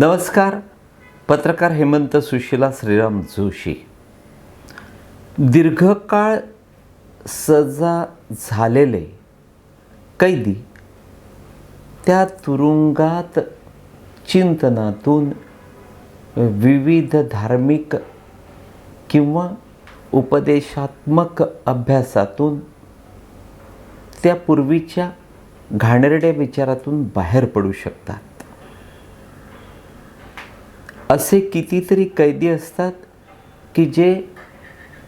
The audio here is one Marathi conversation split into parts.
नमस्कार. पत्रकार हेमंत सुशीला श्रीराम जोशी. दीर्घकाळ सजा झालेले कैदी त्या तुरुंगात चिंतनातून, विविध धार्मिक किंवा उपदेशात्मक अभ्यासातून, त्या पूर्वीच्या घाणेरड्या विचारातून बाहेर पडू शकतात. असे कितीतरी कैदी असतात की जे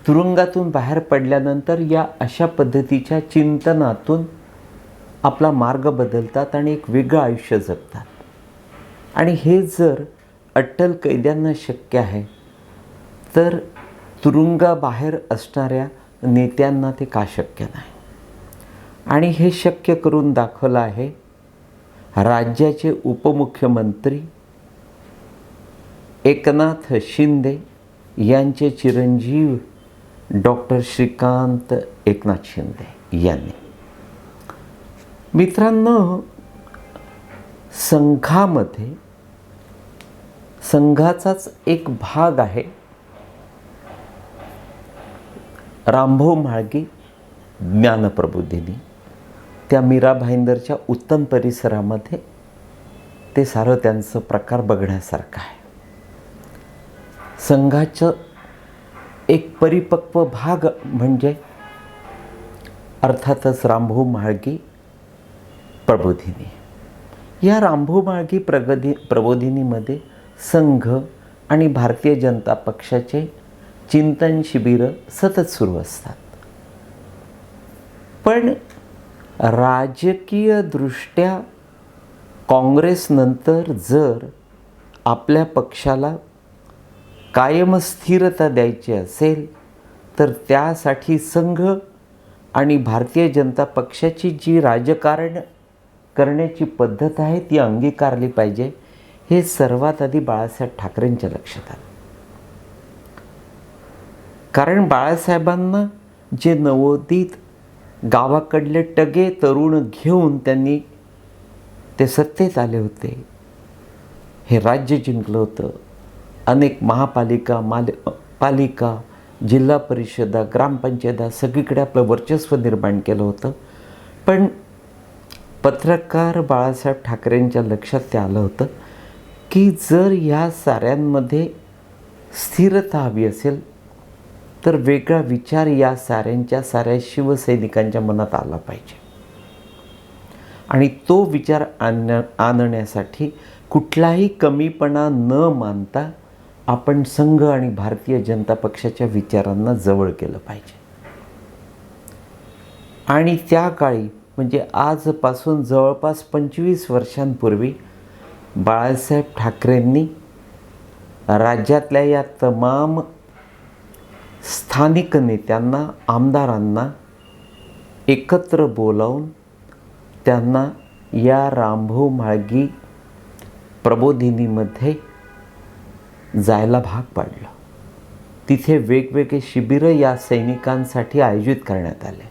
तुरुंगातून बाहेर पडल्यानंतर या अशा पद्धतीच्या चिंतनातून आपला मार्ग बदलतात आणि एक वेगळं आयुष्य जगतात. आणि हे जर अट्टल कैद्यांना शक्य आहे, तर तुरुंगाबाहेर असणाऱ्या नेत्यांना ते का शक्य नाही? आणि हे शक्य करून दाखवलं आहे राज्याचे उपमुख्यमंत्री एकनाथ शिंदे यांचे चिरंजीव डॉक्टर श्रीकांत एकनाथ शिंदे यांनी. मित्रांनो, संघाचाच एक भाग आहे रामभाऊ म्हाळगी ज्ञानप्रबोधिनी. त्या मीरा भाईंदरच्या उत्तम परिसरामध्ये ते सारं त्यांचं प्रकार बघण्यासारखं आहे. संघाचं एक परिपक्व भाग म्हणजे अर्थातच रामभाऊ म्हाळगी प्रबोधिनी. या रामभाऊ म्हाळगी प्रबोधिनीमध्ये संघ आणि भारतीय जनता पक्षाचे चिंतन शिबिरं सतत सुरू असतात. पण राजकीय दृष्ट्या काँग्रेसनंतर जर आपल्या पक्षाला कायम स्थिरता द्यायची असेल, तर त्यासाठी संघ आणि भारतीय जनता पक्षाची जी राजकारण करण्याची पद्धत आहे ती अंगीकारली पाहिजे, हे सर्वात आधी बाळासाहेब ठाकरेंच्या लक्षात आलं. कारण बाळासाहेबांना जे नवोदित गावाकडले टगे तरुण घेऊन त्यांनी ते सत्तेत आले होते, हे राज्य जिंकलं होतं, अनेक महापालिका पालिका, जिल्हा परिषदा, ग्रामपंचायता सगळीकडे आपलं वर्चस्व निर्माण केलं होतं. पण पत्रकार बाळासाहेब ठाकरेंच्या लक्षात ते आलं होतं की जर ह्या साऱ्यांमध्ये स्थिरता हवी असेल, तर वेगळा विचार या साऱ्या शिवसैनिकांच्या मनात आला पाहिजे. आणि तो विचार आणण्यासाठी कुठलाही कमीपणा न मानता आपण संघ आणि भारतीय जनता पक्षाच्या विचारांना जवळ केलं पाहिजे. आणि त्या काळी म्हणजे आजपासून जवळपास 25 वर्षांपूर्वी बाळासाहेब ठाकरेंनी राज्यातल्या या तमाम स्थानिक नेत्यांना, आमदारांना एकत्र बोलावून त्यांना या रामभाऊ म्हाळगी प्रबोधिनीमध्ये जायला भाग पाडलं. तिथे वेगवेगळे शिबिरं या सैनिकांसाठी आयोजित करण्यात आले.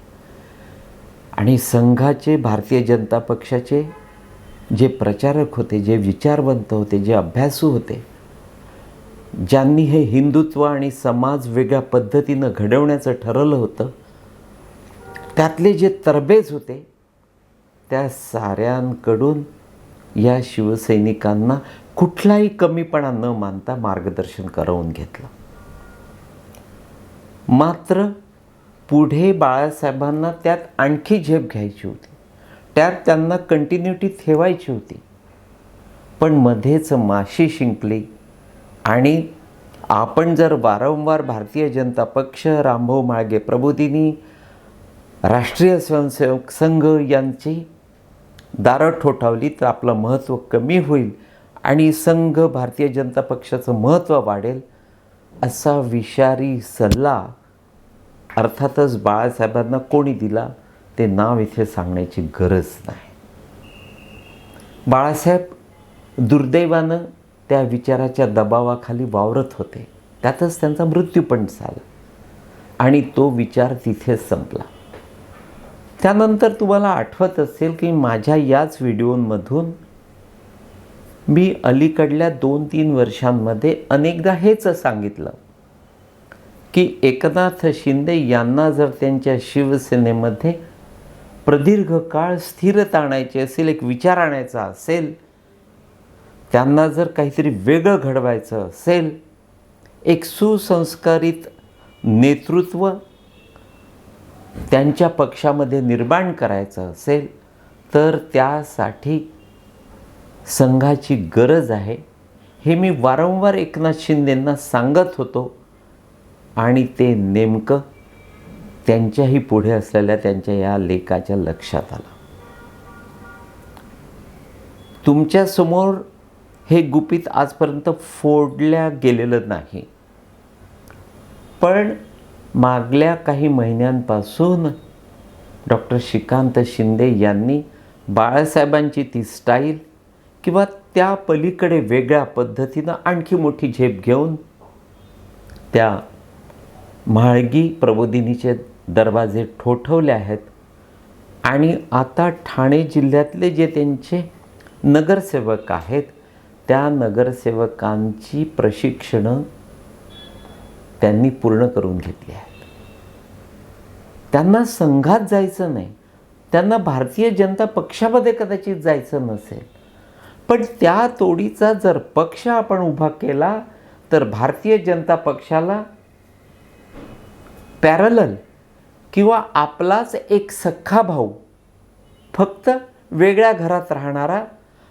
आणि संघाचे, भारतीय जनता पक्षाचे जे प्रचारक होते, जे विचारवंत होते, जे अभ्यासू होते, ज्यांनी हे हिंदुत्व आणि समाज वेगळ्या पद्धतीनं घडवण्याचं ठरवलं होतं, त्यातले जे तरबेज होते, त्या साऱ्यांकडून या शिवसैनिकांना कुठलाही कमीपणा न मानता मार्गदर्शन करवून घेतलं. मात्र पुढे बाळासाहेबांना त्यात आणखी झेप घ्यायची होती, त्यात त्यांना कंटिन्युटी ठेवायची होती. पण मध्येच माशी शिंकली. आणि आपण जर वारंवार भारतीय जनता पक्ष, रामभाऊ म्हाळगे प्रबोधिनी, राष्ट्रीय स्वयंसेवक संघ यांची दारं ठोठावली तर आपलं महत्त्व कमी होईल आणि संघ, भारतीय जनता पक्षाचं महत्त्व वाढेल, असा विषारी सल्ला अर्थातच बाळासाहेबांना कोणी दिला ते नाव इथे सांगण्याची गरज नाही. बाळासाहेब दुर्दैवानं त्या विचाराच्या दबावाखाली वावरत होते. त्यातच त्यांचा मृत्यू पण झाला आणि तो विचार तिथेच संपला. त्यानंतर तुम्हाला आठवत असेल की माझ्या याच व्हिडिओमधून मी अलीकडल्या 2-3 वर्षांमध्ये अनेकदा हेच सांगितलं की एकनाथ शिंदे यांना जर त्यांच्या शिवसेनेमध्ये प्रदीर्घ काळ स्थिरता आणायची असेल, एक विचार आणायचा असेल, त्यांना जर काहीतरी वेगळं घडवायचं असेल, एक सुसंस्कारित नेतृत्व त्यांच्या पक्षामध्ये निर्माण करायचं असेल, तर त्यासाठी संघाची गरज आहे. हे मी वारंवार एकनाथ शिंदेंना सांगत होतो आणि ते नेमकं त्यांच्याही पुढे असलेल्या त्यांच्या या लेखाच्या लक्षात आलं. तुमच्यासमोर हे गुपित आजपर्यंत फोडल्या गेलेलं नाही, पण मागल्या काही महिन्यांपासून डॉक्टर श्रीकांत शिंदे यांनी बाळासाहेबांची ती स्टाईल किंवा त्या पलीकडे वेगळ्या पद्धतीनं आणखी मोठी झेप घेऊन त्या म्हाळगी प्रबोधिनीचे दरवाजे ठोठवले आहेत आणि आता ठाणे जिल्ह्यातले जे त्यांचे नगरसेवक आहेत, त्या नगरसेवकांची प्रशिक्षणं त्यांनी पूर्ण करून घेतली आहेत. त्यांना संघात जायचं नाही, त्यांना भारतीय जनता पक्षामध्ये कदाचित जायचं नसेल, पण त्या तोडीचा जर पक्ष आपण उभा केला तर भारतीय जनता पक्षाला पॅरलल किंवा आपलाच एक सख्खा भाऊ, फक्त वेगळ्या घरात राहणारा,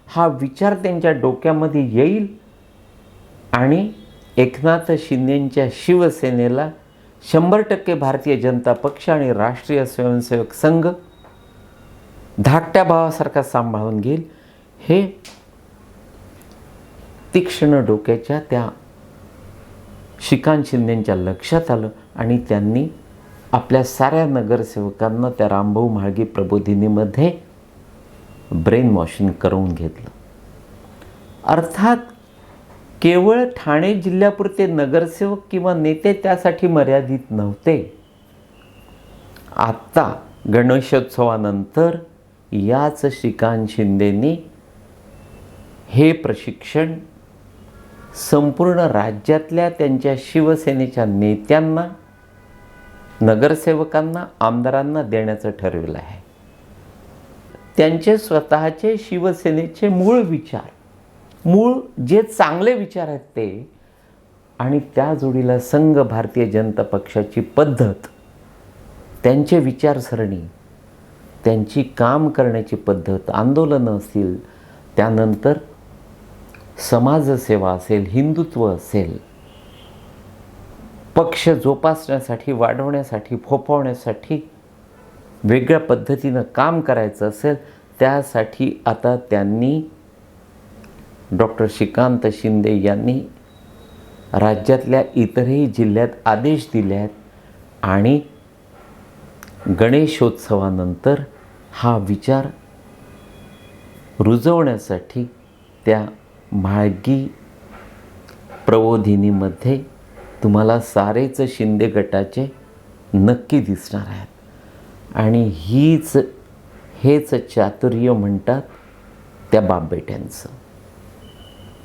हा विचार त्यांच्या डोक्यामध्ये येईल आणि एकनाथ शिंदेंच्या शिवसेनेला 100% भारतीय जनता पक्ष आणि राष्ट्रीय स्वयंसेवक संघ धाकट्या भावासारखा सांभाळून घेईल. हे तीक्ष्ण डोक्याच्या त्या श्रीकांत शिंदेंच्या लक्षात आलं आणि त्यांनी आपल्या साऱ्या नगरसेवकांना त्या रामभाऊ म्हाळगी प्रबोधिनीमध्ये ब्रेन वॉशिंग करून घेतलं. अर्थात केवळ ठाणे जिल्ह्यापुरते नगरसेवक किंवा नेते त्यासाठी मर्यादित नव्हते. आत्ता गणेशोत्सवानंतर याच श्रीकांत शिंदेंनी हे प्रशिक्षण संपूर्ण राज्यातल्या त्यांच्या शिवसेनेच्या नेत्यांना, नगरसेवकांना, आमदारांना देण्याचं ठरविलं आहे. त्यांचे स्वतःचे शिवसेनेचे मूळ विचार, मूळ जे चांगले विचार आहेत ते, आणि त्या जोडीला संघ भारतीय जनता पक्षाची पद्धत, त्यांचे विचारसरणी, त्यांची काम करण्याची पद्धत, आंदोलनं असतील, त्यानंतर समाजसेवा असेल, हिंदुत्व असेल, पक्ष जोपासण्यासाठी, वाढवण्यासाठी, फोफावण्यासाठी वेगळ्या पद्धतीनं काम करायचं असेल, त्यासाठी आता त्यांनी डॉक्टर श्रीकांत शिंदे यांनी राज्यातल्या इतरही जिल्ह्यात आदेश दिले आहेत आणि गणेशोत्सवानंतर हा विचार रुजवण्यासाठी त्या म्हाळगी प्रबोधिनीमध्ये तुम्हाला सारेच शिंदे गटाचे नक्की दिसणार आहेत आणि हेच चातुर्य म्हणतात त्या बापबेट्यांचं.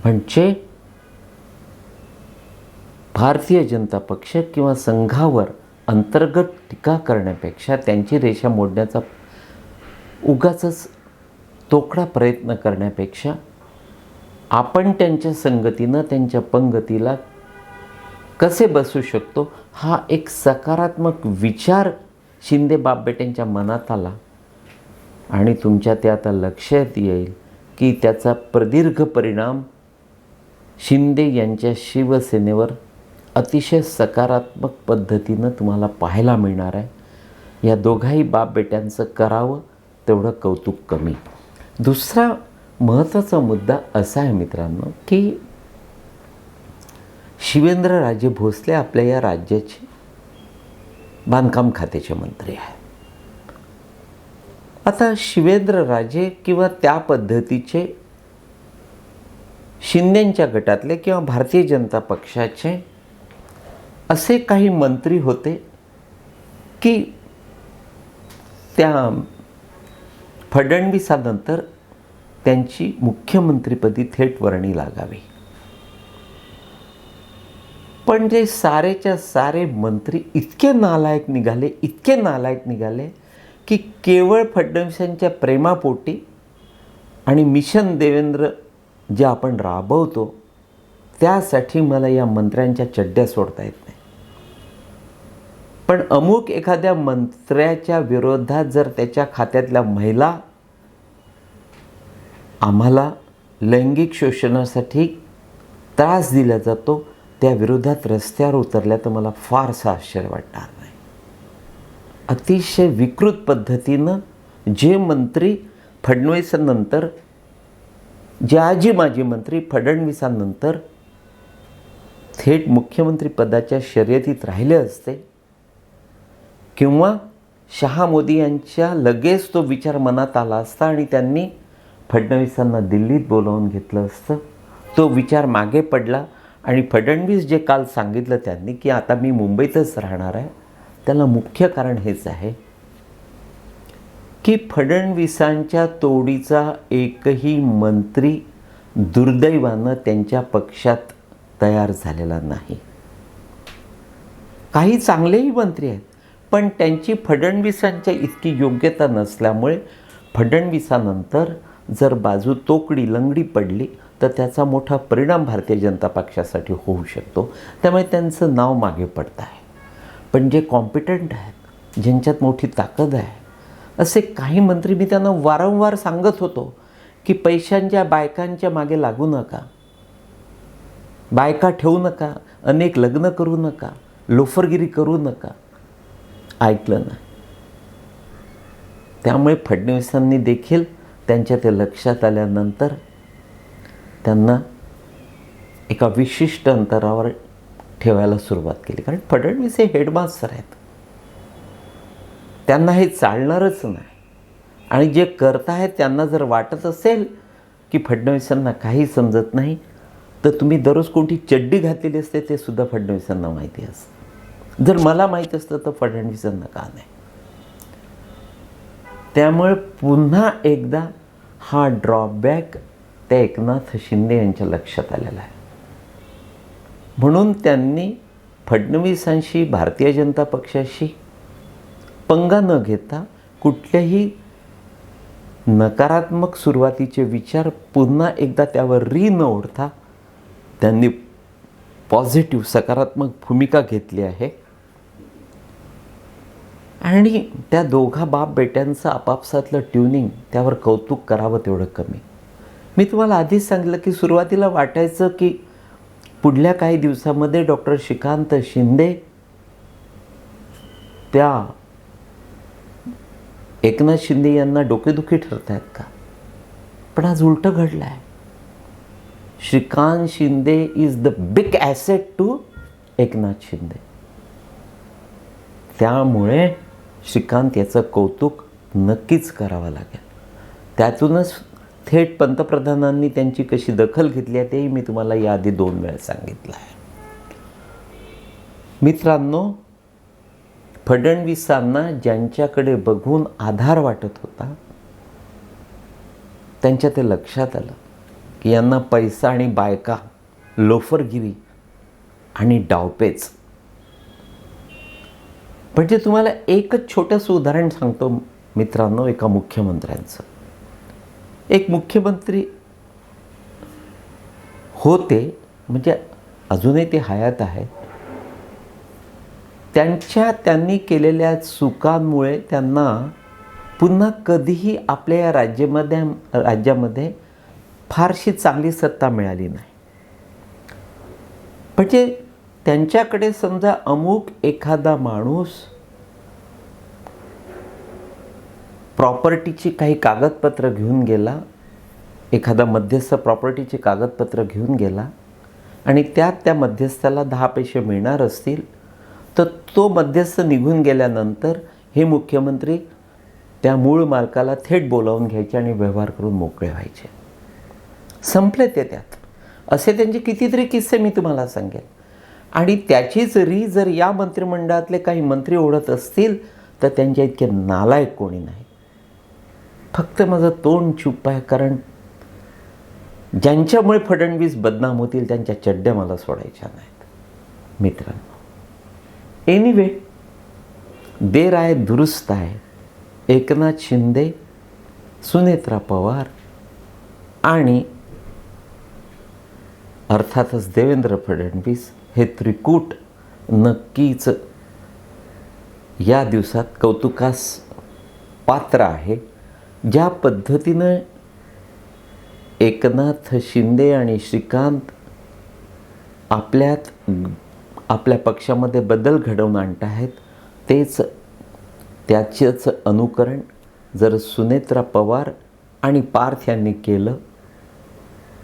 म्हणजे भारतीय जनता पक्ष किंवा संघावर अंतर्गत टीका करण्यापेक्षा, त्यांची रेषा मोडण्याचा उगाचच तोकडा प्रयत्न करण्यापेक्षा, आपण त्यांच्या संगतीनं त्यांच्या पंगतीला कसे बसू शकतो, हा एक सकारात्मक विचार शिंदे बापबेट्यांच्या मनात आला आणि तुमच्या ते आता लक्षात येईल की त्याचा प्रदीर्घ परिणाम शिंदे यांच्या शिवसेनेवर अतिशय सकारात्मक पद्धतीनं तुम्हाला पाहायला मिळणार आहे. या दोघाही बापबेट्यांचं करावं तेवढं कौतुक कमी. दुसरा महत्त्वाचा मुद्दा असा आहे मित्रांनो की शिवेंद्रराजे भोसले आपल्या या राज्याचे बांधकाम खात्याचे मंत्री आहेत. आता शिवेंद्रराजे किंवा त्या पद्धतीचे शिंदेंच्या गटातले किंवा भारतीय जनता पक्षाचे असे काही मंत्री होते की त्या फडणवीसानंतर त्यांची मुख्यमंत्रीपदी थेट वर्णी लागावी. पण जे सारेच्या सारे मंत्री इतके नालायक निघाले की केवळ फडणवीसांच्या प्रेमापोटी आणि मिशन देवेंद्र जे आपण राबवतो त्यासाठी मला या मंत्र्यांच्या चड्ड्या सोडता येत नाही. पण अमुक एखाद्या मंत्र्याच्या विरोधात जर त्याच्या खात्यातल्या महिला आम्हाला लैंगिक शोषणासाठी त्रास दिला जातो त्या विरोधात रस्त्यावर उतरल्या तर मला फारसं आश्चर्य वाटणार नाही. अतिशय विकृत पद्धतीनं जे मंत्री फडणवीसांनंतर, जे आजी माजी मंत्री फडणवीसांनंतर थेट मुख्यमंत्री पदाच्या शर्यतीत राहिले असते किंवा शहा मोदी यांच्या लगेच तो विचार मनात आला असता आणि त्यांनी फडणवीसांना दिल्लीत बोलावून घेतलं असतं. तो विचार मागे पडला आणि फडणवीस जे काल सांगितलं त्यांनी की आता मी मुंबईतच राहणार आहे, त्याला मुख्य कारण हेच आहे की फडणवीसांच्या तोडीचा एकही मंत्री दुर्दैवानं त्यांच्या पक्षात तयार झालेला नाही. काही चांगलेही मंत्री आहेत पण त्यांची फडणवीसांच्या इतकी योग्यता नसल्यामुळे फडणवीसानंतर जर बाजू तोकडी लंगडी पडली तर त्याचा मोठा परिणाम भारतीय जनता पक्षासाठी होऊ शकतो. त्यामुळे त्यांचं नाव मागे पडतं आहे. पण जे कॉम्पिटंट आहेत, ज्यांच्यात मोठी ताकद आहे, असे काही मंत्री मी त्यांना वारंवार सांगत होतो की पैशांच्या बायकांच्या मागे लागू नका, बायका ठेवू नका, अनेक लग्न करू नका, लोफरगिरी करू नका. ऐकलं नाही. त्यामुळे फडणवीसांनी देखील त्यांच्या ते लक्षात आल्यानंतर त्यांना एका विशिष्ट अंतरावर ठेवायला सुरुवात केली. कारण फडणवीस हे हेडमास्टर आहेत, त्यांना हे चालणारच नाही. आणि जे करतायत त्यांना जर वाटत असेल की फडणवीसांना काही समजत नाही तर तुम्ही दररोज कोणती चड्डी घातलेली असते ते सुद्धा फडणवीसांना माहिती असतं. जर मला माहीत असतं तर फडणवीसांना का नाही. त्यामुळे पुन्हा एकदा हा ड्रॉबॅक त्या एकनाथ शिंदे यांच्या लक्षात आलेला आहे. म्हणून त्यांनी फडणवीसांशी, भारतीय जनता पक्षाशी पंगा न घेता कुठल्याही नकारात्मक सुरुवातीचे विचार पुन्हा एकदा त्यावर न ओढता त्यांनी पॉझिटिव्ह सकारात्मक भूमिका घेतली आहे. आणि त्या दोघा बाप बेट्यांचं आपापसातलं ट्युनिंग, त्यावर कौतुक करावं तेवढं कमी. मी तुम्हाला आधीच सांगितलं की सुरुवातीला वाटायचं की पुढल्या काही दिवसामध्ये डॉक्टर श्रीकांत शिंदे त्या एकनाथ शिंदे यांना डोकेदुखी ठरत आहेत का. पण आज उलटं घडलं आहे. Shrikant Shinde is the big asset to Eknath Shinde. त्यामुळे श्रीकांत याचं कौतुक नक्कीच करावं लागेल. त्यातूनच थेट पंतप्रधानांनी त्यांची कशी दखल घेतली आहे तेही मी तुम्हाला याआधी 2 वेळा सांगितलं आहे. मित्रांनो, फडणवीसांना ज्यांच्याकडे बघून आधार वाटत होता त्यांच्या ते लक्षात आलं की यांना पैसा आणि बायका, लोफरगिरी आणि डावपेच. म्हणजे तुम्हाला एकच छोटंसं उदाहरण सांगतो मित्रांनो, एका मुख्यमंत्र्यांचं. एक मुख्यमंत्री होते, म्हणजे अजूनही ते हयात आहेत. त्यांनी केलेल्या चुकांमुळे त्यांना पुन्हा कधीही आपल्या या राज्यामध्ये फारशी चांगली सत्ता मिळाली नाही. म्हणजे त्यांच्याकडे समजा अमुक एखादा माणूस प्रॉपर्टीची काही कागदपत्र घेऊन गेला, एखादा मध्यस्थ प्रॉपर्टीची कागदपत्र घेऊन गेला आणि त्या मध्यस्थाला 10 पैसे मिळणार असतील तर तो मध्यस्थ निघून गेल्यानंतर हे मुख्यमंत्री त्या मूळ मालकाला थेट बोलावून घ्यायचे आणि व्यवहार करून मोकळे व्हायचे. संपले ते त्यात. असे त्यांचे कितीतरी किस्से मी तुम्हाला सांगेल. आणि त्याचीच जर या मंत्रिमंडळातले काही मंत्री ओढत असतील तर त्यांच्या इतके नालायक कोणी नाही. फक्त माझं तोंड चूप आहे, कारण ज्यांच्यामुळे फडणवीस बदनाम होतील त्यांच्या चड्ड्या मला सोडायच्या नाहीत मित्रांनो. एनिवे, देर आहे दुरुस्त आहे. एकनाथ शिंदे, सुनेत्रा पवार आणि अर्थातच देवेंद्र फडणवीस हे त्रिकूट नक्कीच या दिवसात कौतुकास पात्र आहे. ज्या पद्धतीनं एकनाथ शिंदे आणि श्रीकांत आपल्या पक्षामध्ये बदल घडवून आणत आहेत, त्याचेच अनुकरण जर सुनेत्रा पवार आणि पार्थ यांनी केलं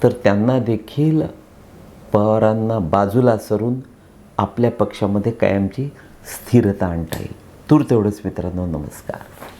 तर त्यांना देखील पवारांना बाजूला सरून आपल्या पक्षामध्ये कायमची स्थिरता आणता येईल. तूर्त एवढंच मित्रांनो. नमस्कार.